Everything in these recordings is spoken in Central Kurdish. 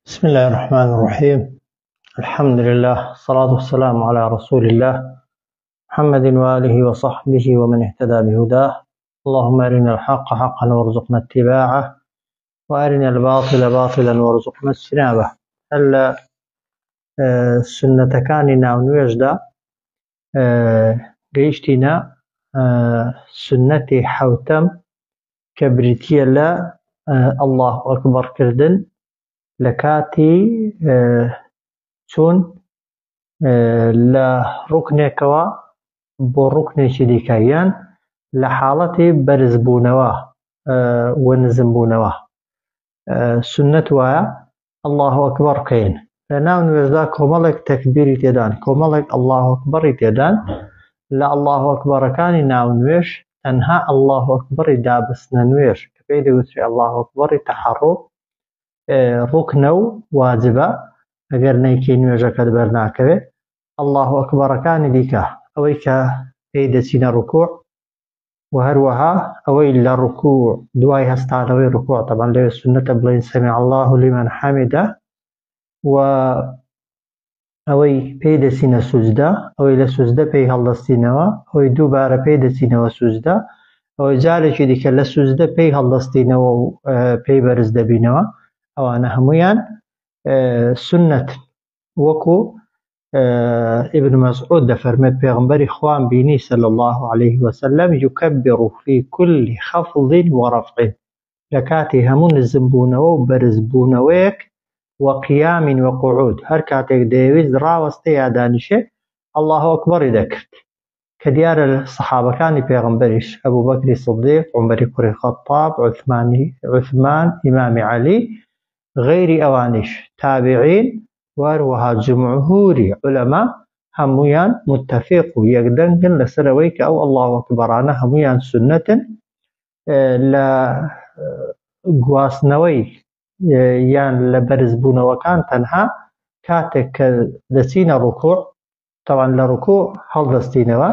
بسم الله الرحمن الرحيم. الحمد لله، الصلاة والسلام على رسول الله محمد وآله وصحبه ومن اهتدى بهداه. اللهم أرنا الحق حقا وارزقنا اتباعه، وأرنا الباطل باطلا وارزقنا اجتنابه. هلا سنة كاننا ونوجد قيشتنا سنتي حوتم كبريتيا لا الله أكبر كردن لكاتي چون لە ڕوکنێکەوە بۆ ڕوکنێکی دیکەیان لە حاڵەتی بەرزبوونەوە و نزمبوونەوە سنەت وایە الله ئەکبەر بکەین. لە ناو نوێژدا کۆمەڵێک تەکبیری تێدان، کۆمەڵێک الله ئەکبەری تێدان. لە الله ئەکبەرەکانی ناو نوێژ تەنها الله ئەکبەری دابستنە نوێژ کە پێی دەوترێت الله ئەکبەری تەحەڕوک ڕوکنە و واجبە ئەگەر نەیکەی نوێژەکەت بەرناکەوێت. الله ئەکبەرەکانی دیکە ئەوەی کە پێی دەچینە ڕوکوع و هەروەها ئەوەی لە ڕوکوع دوای هەستانەوەی ڕوکوع تەبەن لەوێ سنەتە بڵێن سەمیع الله لمن حەمیدە، و ئەوەی پێی دەچینە سوجدە، ئەوەی لە سوجدە پێی هەڵدەستینەوە، ئەوەی دووبارە پێی دەچینەوە سوجدە، ئەوەی جارێکی دیکە لە سوجدە پێی هەڵدەستینەوە و پێی بەرز دەبینەوە. ئەوانە هەموویان سنەت. وەکو ابن مسعود دەفەرمێت پێغەمبەری خوان بینی صلی الله عليه وسلم يكبر في كل خفض ورفع، لە کاتی هەموو نزمبوونەوە و بەرزبوونەوەیەک وقيام وقعود، هەر کاتێک دەیەویست ڕاوەستە یا دانیشێ الله ئەکبەری دەکرد. کە دیارە سەحابەکانی پێغەمبەریش ئەبوو بەکری سیدیق، عومەری کوڕی خەتاب، عوثمان ئیمامی عەلی، غەیری ئەوانیش تابعین و هەروەها جمهوری عولەما هەموویان متفق و یەکدەنگن لەسەر ئەوەی کە ئەو الله ئەکبەرانە هەموویان سنەتن. لە گواستنەوەی یان لە بەرزبوونەوەکان تەنها کاتێک کە دەچینە ڕوکوع، تەوان لە ڕوکوع هەڵدەستینەوە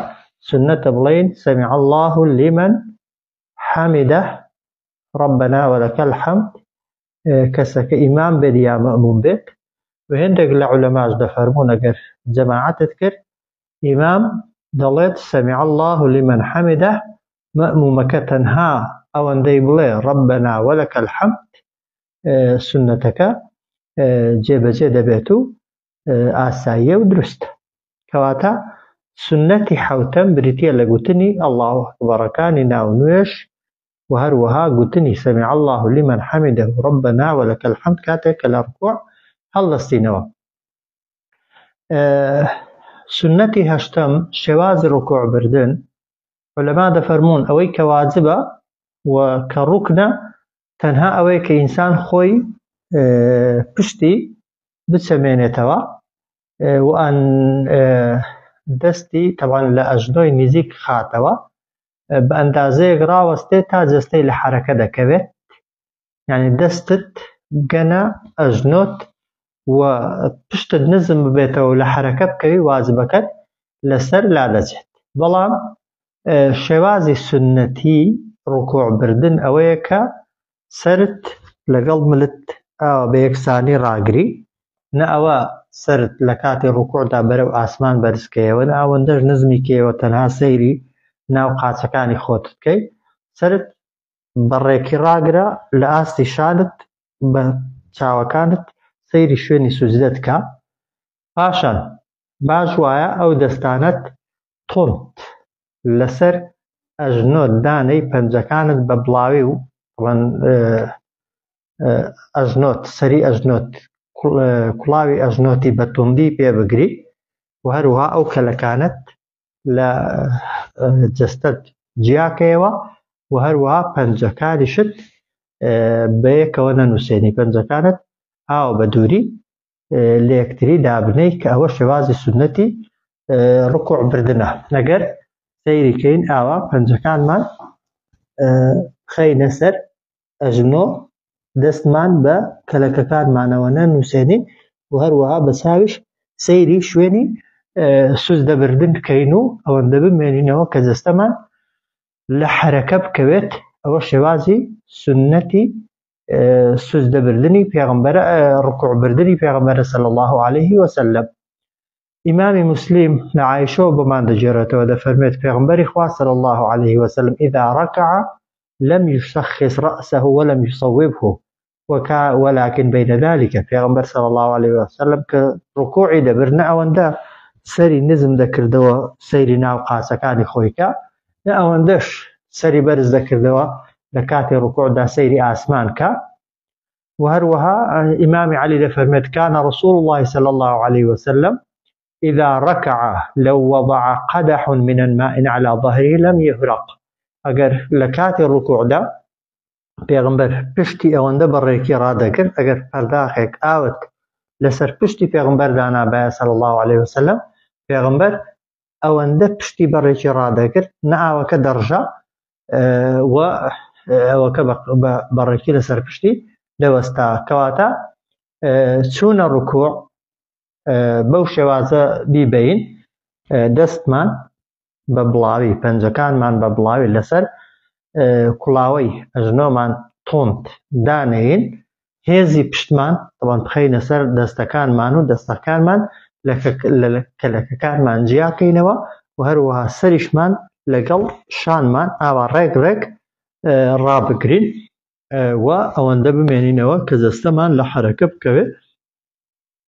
سنەتە بڵێن سەمیع الله لمن حەمیدە ربنا ولك الحمد، کەسەکە ئیمام بێت یا مەئموم بێت. و هێندێک لە عولەماش دەفەرموون ئەگەر جەماعەتت کرد ئیمام دەڵێت سەمیع الله لمن حەمیدە، مەئمومەکە تەنها ئەوەندەی بڵێ ربنا ولك الحمد، سنەتەکە جێبەجێ دەبێت و ئاساییە و دروستە. کەواتە سنەتی حەوتەم بریتیە لە گوتنی الله ئەکبەرەکانی ناو نوێژ و هەروەها گوتنی سەمیع الله لمن حەمیدە و ربنا ولك الحمد کاتێک کە لە ڕوکوع هەڵدەستینەوە. سنەتی هەشتەم شێوازی ڕوکوع بردن. عولەما دەفەرموون ئەوەی کە واجبە و کە ڕوکنە تەنها ئەوەی کە ئینسان خۆی پشتی بچەمێنێتەوە و ئەن دەستی تەوان لە ئەژنۆی نزیک خاتەوە بە ئەندازەیەک ڕاوەستێت تا جەستەی لە حەرەکە دەکەوێت، یعنی دەستت بگەنە ئەژنۆت و پشتت نزم ببێتەوە و لە حەرەکە بکەوی، واجبەکەت لەسەر لا دەچێت. بەڵام شێوازی سنەتی ڕوکوع بردن ئەوەیە کە سەرت لەگەڵ ملت ئاوە بە یەکسانی ڕاگری، نە ئەوە سەرت لە کاتی ڕوکوعدا بەرەو ئاسمان بەرزکەیەوە، نە ئەوەندەش نزمی کەیەوە تەنها سەیری ناو قاچەکانی خۆت بکەی، سەرت بەڕێکی ڕاگرە لە ئاستی شانت بە چاوەکانت سەیری شوێنی سوجدە بکە. پاشان باش وایە ئەو دەستانت تۆڵت لەسەر ئەژنۆت دانەی پەنجەکانت بە بڵاوی و ئەژنۆت سەری ئەژنۆت کوڵاوی ئەژنۆتی بە توندی پێ بگری و هەروەها ئەو کەلەکانت لە جەستەت جیاکەیەوە و هەروەها پەنجەکانیشت بە یەکەوە نەنووسێنی، پەنجەکانت ئاوە بە دووری لە یەکتری دابنەی، کە ئەوە شێوازی سنەتی ڕوکوع بردنە. ئەگەر سەیریکەین ئاوا پەنجەکانمان خەینە سەر ئەژنۆ، دەستمان بە کەلەکەکانمانەوە نەنووسێنین و هەروەها بە چاویش سەیری شوێنی سوجدە بردن بکەین و ئەوەندە بمێنینەوە کە جەستەمان لە حەرەکە بکەوێت. ئەوە شێوازی سنەتی سجدە بردنی پێغەمبەر ڕکوع بردنی پێغەمبەر صلی الله عليه وسلم. ئیمامی مسلم لە عایشەوە بۆمان دەجێڕێتەوە دەفەرمێت پێغەمبەری خوا صلی الله عليه وسلم إذا ركع لم يشخص رأسه ولم يصوبه ولكن بين ذلك پێغەمبەر صلی الله عليه وسلم کە ڕکوعی دەبرنە ئەوەندە سەری نزم دەکردەوە سەیری ناو قاسەکانی خۆیکە لە ئەوەندەش سەری بەرز دەکردەوە لە کاتی ڕکوعدا سەیری ئاسمان کە وهروها إمام علي دەفەرمێت كان رسول الله صلى الله عليه وسلم إذا ركع لو وضع قدح من الماء على ظهره لم يهرق. ئەگەر لە کاتی ڕکوعدا پێغەمبەر پشتی ئەوەندە بەڕێکی ڕادەکرد ئەگەر پەرداخێک ئاوت لەسەر پشتی پێغەمبەر دانابایە صلی الله عليه وسلم پێغەمبەر ئەوەندە پشتی بەڕێکی ڕادەکرد نە ئاوەکە دەڕژە و ئەوەکە بەڕێکی لەسەر پشتی دەوەستا کەواتە چوونە ڕکوع بەو شێوازە بیبەین دەستمان بە بڵاوی پەنجەکانمان بە بڵاوی لەسەر کوڵاوەی ئەژنۆمان تۆند دانەین هێزی پشتمان طبعاً بخەینە سەر دەستەکانمان و دەستەکانمان کەلەکەکانمان جیاکەینەوە و هەروەها سەریشمان لەگەڵ شانمان ئاوا ڕێک ڕێک ڕابگرین و ئەوەندە بمێنینەوە کە دەستەمان لە حەرەکە بکەوێت.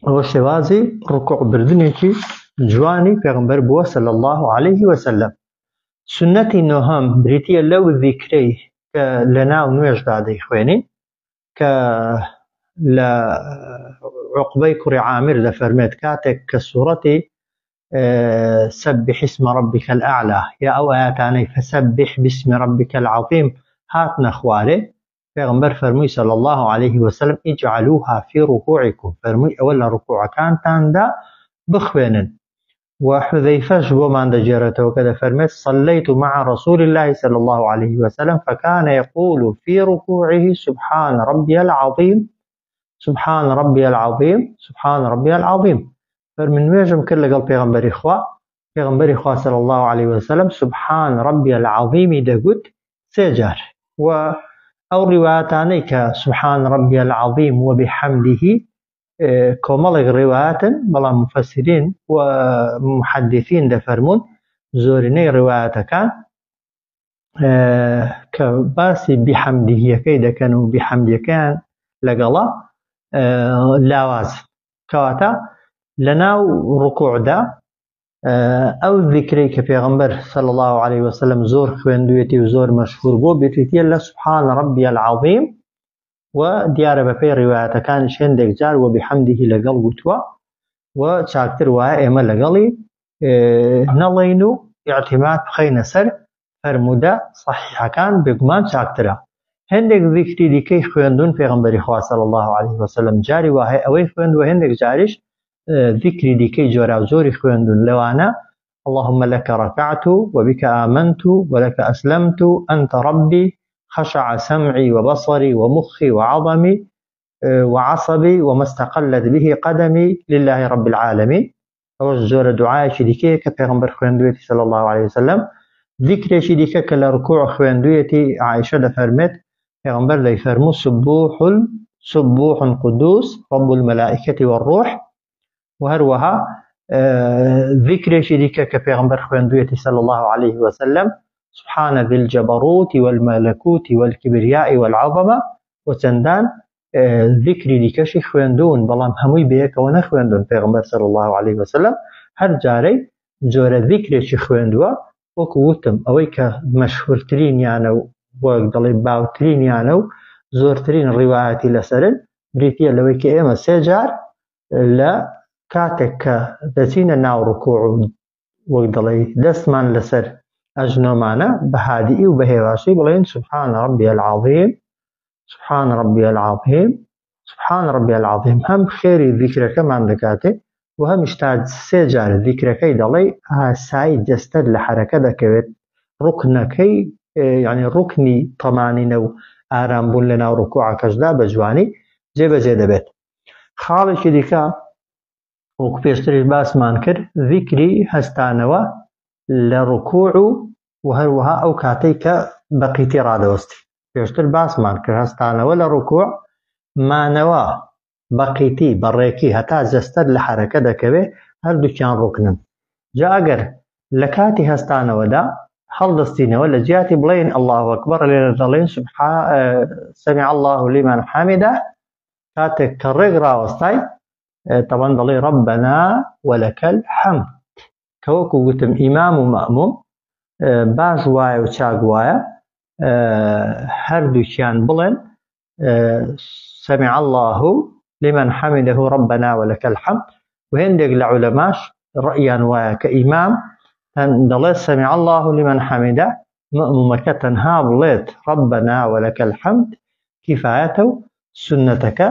ئەوە شێوازی ڕکوع بردنێکی جوانی پێغەمبەر بووە صلی الله عليه وسلم. سنەتی نۆهەم بریتیە لەو ذیکرەی کە لە ناو نوێژدا دەیخوێنین کە لە عوقبەی کوڕی عامر دەفەرمێت کاتێک کە سوورەتی سبح اسم ربك الأعلى یا ئەو ئاياتانەی فسبح باسم ربك العظيم هاتنە خوارێ پێغەمبەر فەرمووی صلی الله عليه وسلم اجعلوها في ركوعكم فەرمووی ئەوە لە ڕکوعەکانتاندا بخوێنن. وحذيفة بومان دجيرته كذا فرمت صليت مع رسول الله صلى الله عليه وسلم فكان يقول في ركوعه سبحان ربي العظيم سبحان ربي العظيم سبحان ربي العظيم. فرمن ويجم كل قال پیغمبر إخوة صلى الله عليه وسلم سبحان ربي العظيم دقود سيجار و أو رواياتاني كسبحان ربي العظيم وبحمده كومالك روايات بلا مفسرين ومحدثين دفرمون زوريني روايات كان كباسي بحمده كيدا كانوا بحمده كان لقلا لاواز كواتا لنا ركوع دا او ذكري كبيغمبر صلى الله عليه وسلم زور خويندويتي وزور مشهور بو بيتيتي الله سبحان ربي العظيم وديار بفي روايات كان شندك جار وبحمده لقل قتوى وشاكتر وها اما لقلي نلينو اعتماد بخين سر فرمودا صحيح كان بقمان شاكترا هندك ذكري ديكي خويندون پیغمبر إخوة صلى الله عليه وسلم جاري وها اوي خويند وهندك جاريش ذكري ديكي جورا وزوري خويندون لوانا اللهم لك ركعت وبك آمنت ولك أسلمت أنت ربي خشع سمعي وبصري ومخي وعظمي وعصبي وما استقلت به قدمي لله رب العالمين. أو زور دعاء شديكي كبيغمبر خويندويتي صلى الله عليه وسلم ذكر شديكي كالركوع خويندويتي عائشة دفرمت بيغمبر لي فرمو سبوح قدوس رب الملائكة والروح وهروها ذكر شديكي كبيغمبر خويندويتي صلى الله عليه وسلم سبحان ذي الجبروت والملكوت والكبرياء والعظمة وتندان ذكري لكشي خويندون بلام هموي بيك ونخويندون پیغمبر صلى الله عليه وسلم هر جاري جور ذكري شي خويندوا وكوتم اويك مشهور ترين يانو وقدلي باو ترين يانو زور ترين رواياتي لسرن بريتيا لويك ايما سيجار لا كاتك دسين ناو ركوع وقدلي دسمان لسر أجنو معنا بهادئي وبهيواشي بلين سبحان ربي العظيم سبحان ربي العظيم سبحان ربي العظيم هم خيري ذكرك من دكاتي وهم اشتاد سيجار ذكرك دلي ساي جستد لحركة دكوت ركنكي يعني ركني طمانينو آرام بون لنا ركوعك اجدا بجواني جيب جيد بيت خالش ديكا وكبيشتري باس مانكر ذكري هستانوا لركوع وهروها أو كاتيك بقيتي رادوستي پێشتر باسمان کرد هەستانەوە لە ڕوکوع مانەوە بەقیتی بەڕێکی هەتا جەستەر لە حرەکە دەکەوێ هەردووکیان ڕوکنن جا ئەگەر لە کاتی هەستانەوەدا هەڵدەستینەوە لە جیاتی بڵێن الله ئەکبەر لێرە دەڵێن سەمیع الله لمن حەمیدە کاتێک کە ڕێک ڕاوەستای طبعا دەڵێ ربنا ولك الحمد کە وەکو گوتم ئیمام و مەئموم باش وایە و چاک وایە هەردووکیان بڵێن سەمیع الله لمن حەمیدەه ربنا ولك الحمد و هێندێک لە عولەماش ڕەئیان وایە کە ئیمام دەڵێت سەمیع الله لمن حەمیدە مەئمومەکە تەنها بڵێت ربنا ولك الحمد کیفایەتە و سنەتەکە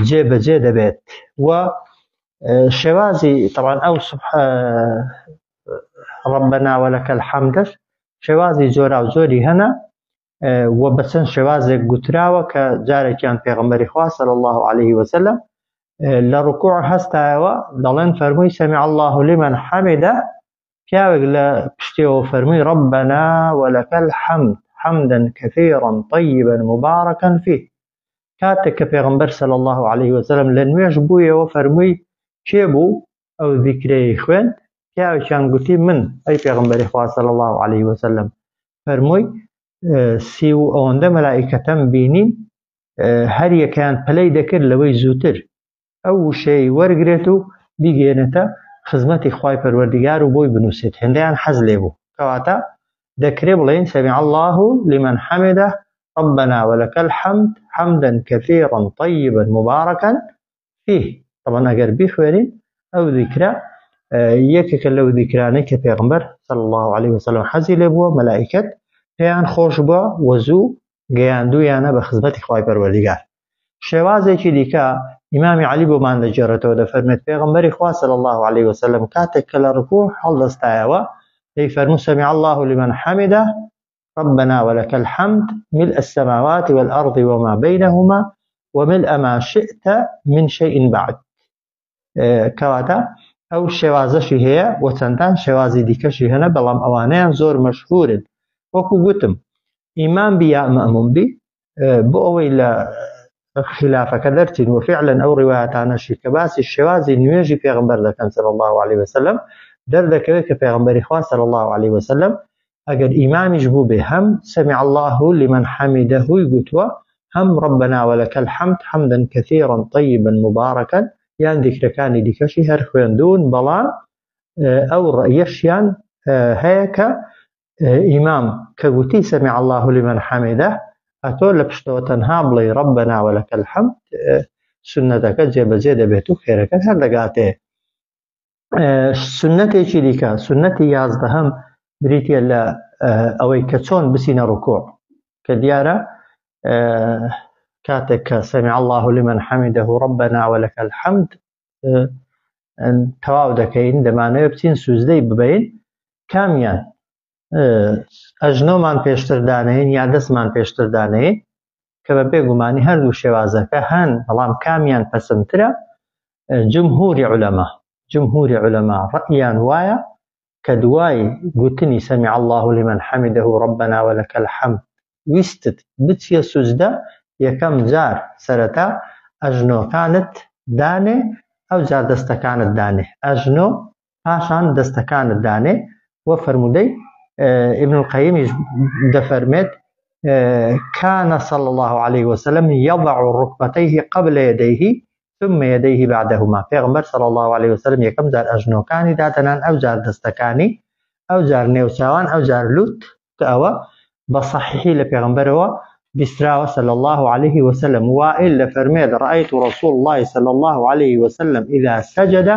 جێبەجێ دەبێت و شێوازی طبعا ئەو ربنا ولك الحمدش شێوازی جۆرا و جۆری هەنا و بەچەند شێوازێک گوتراوە کە جارێکیان پێغەمبەری خوا صلی الله عليه وسلم لە ڕوکوع هەستایەوە دەڵێن فەرمووی سەمیع الله لمن حەمیدە پیاوێک لە پشتیەوە فەرمووی ربنا ولك الحمد حمدا كثيرا طيبا مباركا فيه کاتێک کە پێغەمبەر صلی الله عليه وسلم لە نوێژ بوویەوە فەرمووی کێ بوو ئەو ذیکرەی خوێند پیاوێکیان گوتی من ئەی پێغەمبەری خوا صلی الله عليه وسلم فەرمووی سی و ئەوەندە مەلائیکەتەم بینیم هەر یەکیان پەلەی دەکرد لەوەی زووتر ئەو وشەی وەرگرێت و بیگێنێتە خزمەتی خوای پەروەردیگار و بۆی بنووسێت هێندەیان حەز لێ بوو کەواتە دەکرێ بڵێن سەمیع الله لمن حەمیدە ربنا ولك الحمد حمدا كثيرا طيبا مباركا فيه طبعا ئەگەر بیخوێنین ئەو ذیکرە یەکێکە لەو ذیکرانەی کە پێغەمبەر صلی الله عليه وسلم حەزی لێ بووە مەلائیکەت پێیان خۆش بووە و زوو گەیاندوویانە بە خزمەتی خوای پەروەردیگار شێوازێکی دیکە ئیمامی عەلی بۆمان دەجێڕێتەوە دەفەرمێت پێغەمبەری خوا صلی الله عليه وسلم کاتێک کە لە ڕوکوع هەڵدەستایەوە دەیفەرموو سەمیع الله لمن حەمیدە ربنا ولك الحمد ملء السماوات والأرض وما بينهما وملء ما شئت من شيء بعد كواتا أو شوازشي هي وتندان شوازي ديكشي هنا بلام أوانيان زور مشهور وكو قتم إمام بي يا مأموم بي بأوي إلى خلافة كدرتين وفعلا أو روايات عن الشيكباس الشوازي نيجي في غنبر ذا صلى الله عليه وسلم در ذكرك في غنبر إخوان صلى الله عليه وسلم ئەگەر ئیمامیش بوو بێ هەم سەمیع الله لمن حەمیدەه گوتووە هەم ربنا ولك الحمد حمدا كثيرا طيبا مباركا یان ذیکرەکانی دیکەشی هەر خوێندوون بەڵام ئەو ڕەئیەشیان هەیە کە ئیمام کە گوتی سەمیع الله لمن حەمیدە ئەتۆ لە پشتەوە تەنها بڵێ ربنا ولك الحمد سنەتەکە جێبەجێ دەبێت و خێرەکەت هەر دەگاتێ سنەتێکی دیکە سنەتی یازدەهەم بریتە لە ئەوەی کە چۆن بچینە ڕوکوع کە دیارە کاتێک کە سەمیع الله لمن حەمیدەه ربنا ولك الحمد تەواو دەکەین دەمانەوێت بچین سوزدەی ببین کامیان ئەژنۆمان پێشتر دانەین یا دەستمان پێشتر دانەین کە بە بێگومانی هەردوو شێوازەکە هەن بەڵام کامیان پەسەندترە جمهوری عولەما ڕەئیان وایە کە دوای گوتنی سەمیع الله لمن حەمیدەه ربنا ولك الحمد ویستت بچیە سوزدە یەکەم جار سەرەتا ئەژنۆکانت دانێ ئەو جار دەستەکانت دانێ ئەژنۆ پاشان دەستەکانت دانێ وە فەرمودەی ابن القەیمیش دەفەرمێت كان صلى الله عليه وسلم يضع ركبتيه قبل يديه ثم يديه بعدهما پیغمبر صلى الله عليه وسلم یەکەم جار ئەژنۆکانی دادەنان ئەو جار دەستەکانی ئەو جار نێوچاوان ئەو جار لوت کە ئەوە بە صحیحی لە پێغمبەرەوە بیستراوە صلى الله عليه وسلم وائل لەفەرمێت رأيت رسول الله صلى الله عليه وسلم إذا سجد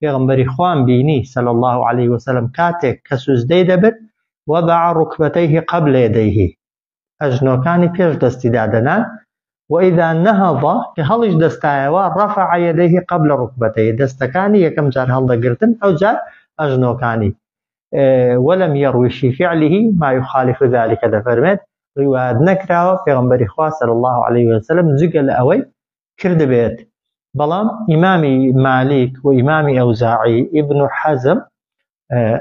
پێغمبەری خوان بینی صلى الله عليه وسلم کاتێک کە سوزدەی دەبێت وضع ركبتيه قبل يديه ئەژنۆکانی پێش دەستی دادەنان وإذا نهض كهلش دستايوا رفع يديه قبل ركبتيه دستكاني يكم جار هلدا قرتن أو جار أجنوكاني ولم يروي في فعله ما يخالف ذلك دفرمت رواية نكرا پیغمبر خواه صلى الله عليه وسلم زقل أوي كرد بيت بلام إمامي مالك وإمامي أوزاعي ابن حزم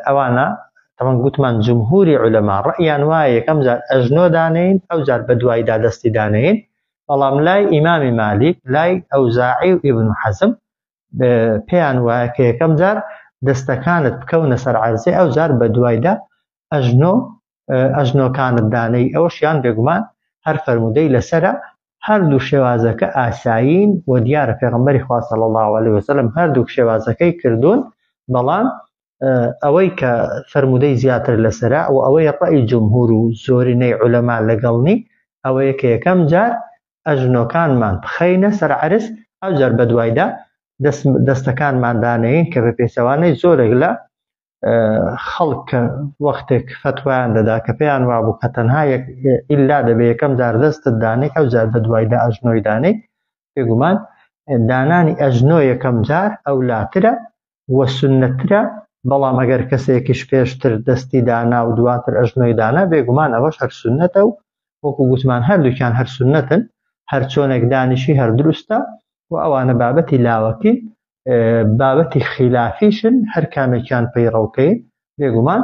أوانا طبعا گوتمان جمهوری علەما ڕەئیان وایە یەکەم جار ئەژنۆ دانەین ئەو جار بە دوایدا دەستی دانەین بەڵام لای ئیمامی مالیک لای ئەوزاعی و ئیبن حەزم پێیان وایە کە یەکەم جار دەستەکانت بکەونە سەر عەرزێ ئەو جار بە دوایدا ئەژنۆکانت دانەی ئەوەشیان بێگومان هەر فەرمودەی لەسەرە هەردوو شێوازەکە ئاسایین و دیارە پێغەمبەری خوا صلی الله علیه وسلم هەردوو شێوازەکەی کردوون بەڵام ئەوەی کە فەرمودەی زیاتر لەسەرە و ئەوەی ڕەئی جمهور و زۆرینەی عولەما لەگەڵنی ئەوەیە کە یەکەم جار ئەژنۆکانمان بخەینە سەر عەرز ئەو جار بە دوایدا دەستەکانمان دانەین کە بە پێچەوانەی زۆرێک لە خەڵک کە وەختێک فتوایان دەدا کە پێیان وابوو کە تەنها ئیلا دەبێ یەکەم جار دەستت دانەی ئەو جار بە دوایدا ئەژنۆی دانەی بێگومان دانانی ئەژنۆ یەکەم جار ئەولاترە وە سونەترە بەڵام ئەگەر کەسێکیش پێشتر دەستی دانا و دواتر ئەژنۆی دانا بێگومان ئەوەش هەر سونەتە و وەکو گوتمان هەردووکیان هەر سونەتن هەر چۆنێک دانیشی هەر دروستە و ئەوانە بابەتی لاوەکی بابەتی خلافیشن هەر کامێکیان پەیڕەوکەین بێگومان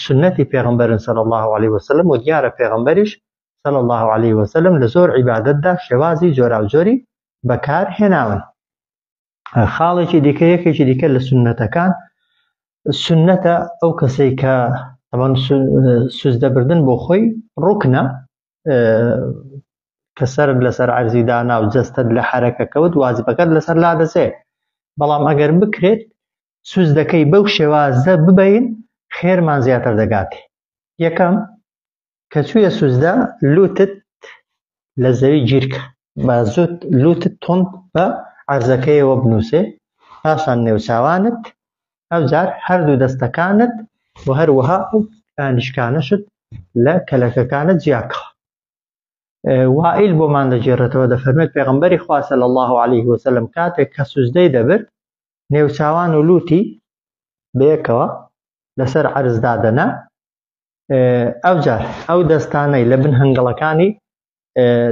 سنەتی پێغەمبەرن صلی الله عليه وسلم و دیارە پێغەمبەریش صلی الله عليه وسلم لە زۆر عیبادەتدا شێوازی جۆراوجۆری بەکار هێناون خاڵێکی دیکە یەکێکی دیکە لە سنەتەکان سنەتە ئەو کەسەی کە سوزدەبردن بۆ خۆی ڕوکنە کە سەرت لەسەر عەرزی دانا و جەستت لە حەرەکە کەوت واجبەکەت لەسەر لادەسێ بەڵام ئەگەر بکرێت سوزدەکەی بەو شێوازە ببەین خێرمان زیاتر دەگاتێ یەکەم کە چوویە سوزدە لوتت لە زەوی گیرکە بە زوت لوتت تۆند بە عەرزەکەیەوە بنووسێ پاشان نێوچاوانت ئەو جار هەردوو دەستەکانت و هەروەها ئانیشکانەشت لە کەلەکەکانت جیاکە وائیل بۆمان دەگێڕێتەوە دەفەرمێت پێغەمبەری خوا صلی الله عليه وسلم کاتێک کە سوزدەی دەبرد نێوچاوان و لوتی بەیەکەوە لەسەر عەرزدا دەنا ئەو جار ئەو دەستانەی لە بن هەنگەڵەکانی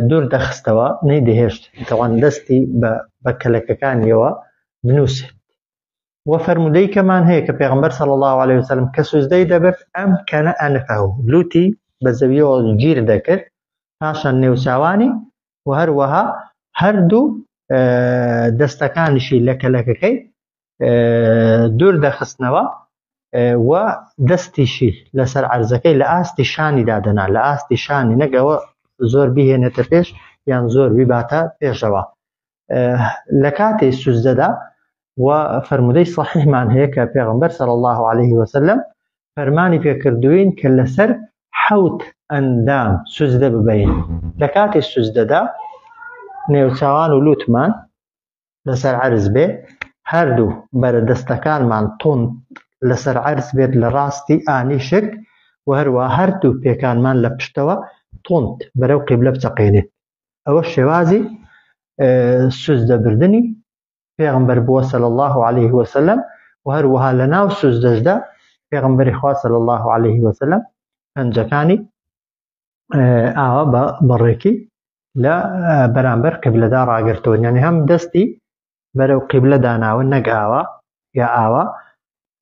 دوور دەخستەوە نەیدەهێشت دەوان دەستی بە کەلەکەکانیەوە بنووسێت و فەرمودەی کەمان هەیە کە پێغەمبەر صلی الله عليه وسلم کە سوزدەی دەبرد ئەم کەنە ئەنفەهو لوتی بە زەویەوە گیر دەکرد پاشان نێوچاوانی و هەروەها هەردوو دەستەکانیشی لە کەلەکەکەی دوور دەخستنەوە و دەستیشی لەسەر عەرزەکەی لە ئاستی شانی دادەنا لە ئاستی شانی نەگەوە زۆر بیهێنێتە پێش یان زۆر بیباتە پێشەوە لە کاتێ سوزدەدا و فەرمودەی صحیحمان هەیە کە پێغەمبەر صلی الله عليه وسلم فەرمانی پێکردوین کە لەسەر حەوت ئەندام سوزدە ببەین لە کاتێ سوزدەدا نێوچاوان و لوتمان لەسەر عەرز بێ هەردوو بەرە دەستەکانمان تۆند لەسەر عەرز بێت لە ڕاستی ئانیشک و هەروە هەردوو پێکانمان لە پشتەوە تۆند بەرەو قیبلە بچەقێنێت ئەوە شێوازی سوزدەبردنی پێغەمبەر بووە صلی الله عليه وسلم و هەروەها لە ناو سوزدەشدا پێغەمبەری خوا صلی الله عليه وسلم پەنجەکانی ئاوا بە بەڕێکی لە بەرامبەر قیبلەدا ڕاگرتەوە یعنی هەم دەستی بەرەو قیبلە داناوە نەگاوە یا ئاوا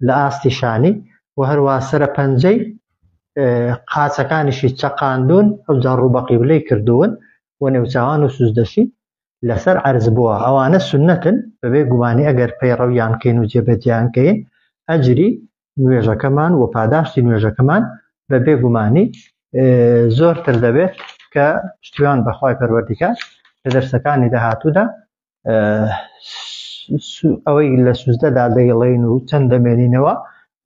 لە ئاستی شانی و هەروە سەرە پەنجەی قاچەکانیشی چەقاندون ئەو جار ڕوو بە قیبلەی کردوون و نێوچاوان و سوزدەشی لەسەر عەرز بووە ئەوانە سونەتن بەبێ گومانی ئەگەر پەیڕەویان کەین و جێبەجێیان کەین ئەجری نوێژەکەمان و پاداشتی نوێژەکەمان بەبێ گومانی زۆرتر دەبێت کە شتیوان بەخوای پەروەردگار لە دەرسەکانی داهاتوودا ئەوەی لە سوزدەدا دەیڵێن و چەند دەمێنینەوە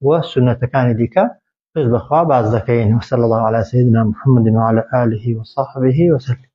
و سونەتەکانی دیکە پشت بەخوا باز دەکەین وصلى الله على سيدنا محمد وعلى آله وصحبه وسلم